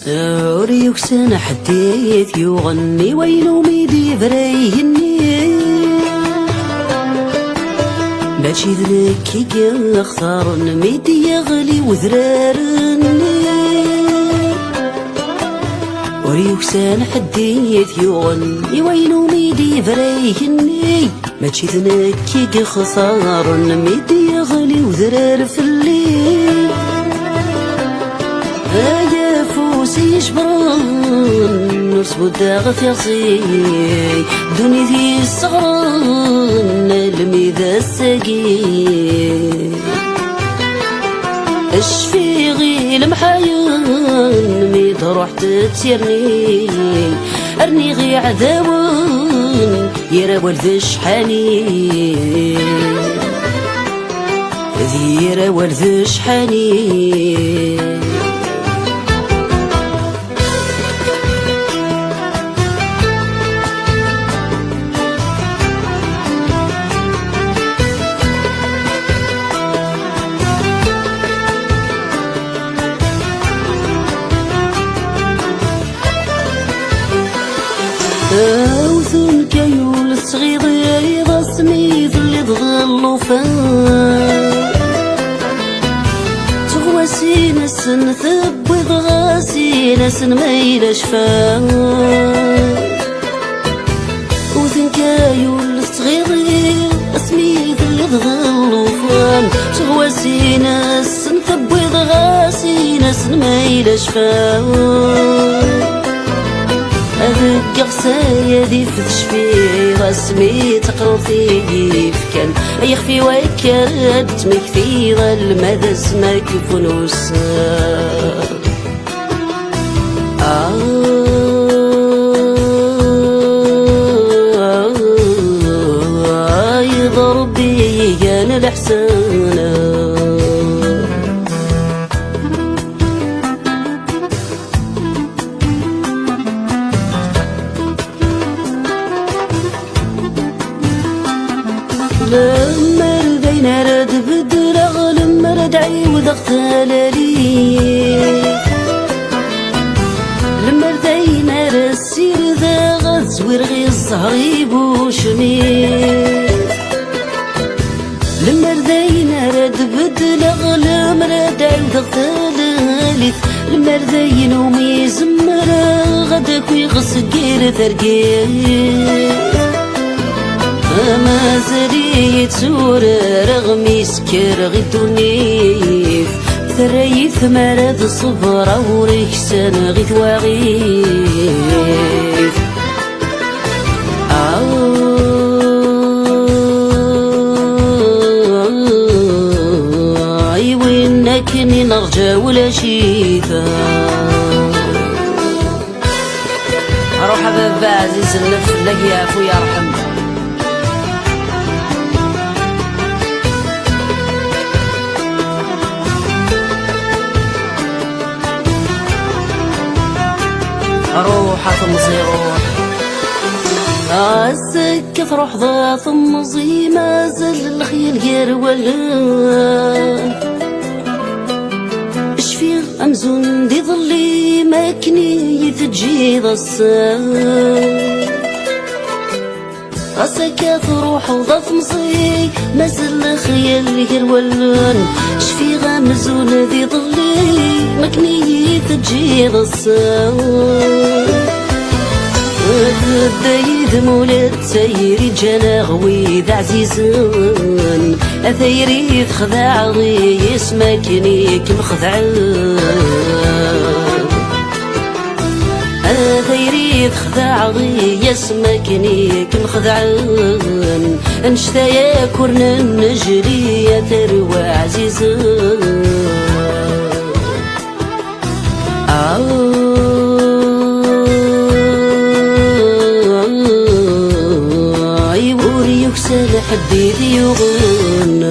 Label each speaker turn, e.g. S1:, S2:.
S1: وريوك سنة حديث يغني وينو ميدي فريهني ماشي ذلك يختار ميدي يغلي وذرارني وريوك سنة حديث يغني وينو ميدي فريهني ماشي ذلك يختار ميدي يغلي وذرار في الليل يا فوسي يجبرن نرسبو الداغف يغصي دوني ذي الصغرن الميذا الساقي اشفي غي المحاين ميد روح تتسيرني ارني غي عذاون يرى ولد شحاني ذي يرى ولد شحاني اوثن كيول صغير يضا سميث اللي تغلو فان تغواسين السن ثبوي ضغاسين السن ميلا شفان اوثن كيول صغير سميث اللي تغلو فان تغواسين السن ثبوي ضغاسين السن ميلا شفان أذكر سيدي في تشفي رسمي تقرطي كان يخفي ويكرد مكفي ظل مدى اسمك فنوس يضرب بي كان الحسن لما ردينا رد بدرغ لما ردعي وذغتالالي لما ردينا رسير ذا غزوير غي الزهري بوشني لما ردينا رد بدرغ لما ردعي وذغتالالي لما ردينا ومي زمر غدك ويغسقير ثرقير ما زريت سور رغمي سكر غيدونيف ثريث مرض صبر وريكسان غيث واغيف وينكني نرجع ولا شيثا روح بابا عزيز اللف لك يا عفو يا رحم روح ثم روح السكة تروح ضا ثم زي ما زل الخيل غير ولان اشفي امزون دي ظلي ماكني يتجي ضسان السكة تروح ضا ثم زي ما زل الخيل غير ولان اشفي غامزون دي ظلي ماكني تجي ضسان الدايد مولد سيري جناغ ويد عزيزان أثيري تخدع غي يسمكني كم خدعان أثيري تخدع غي يسمكني كم خدعان انشتايا كورنا نجري يا تروى عزيزان يوريوك سال حديد يغنى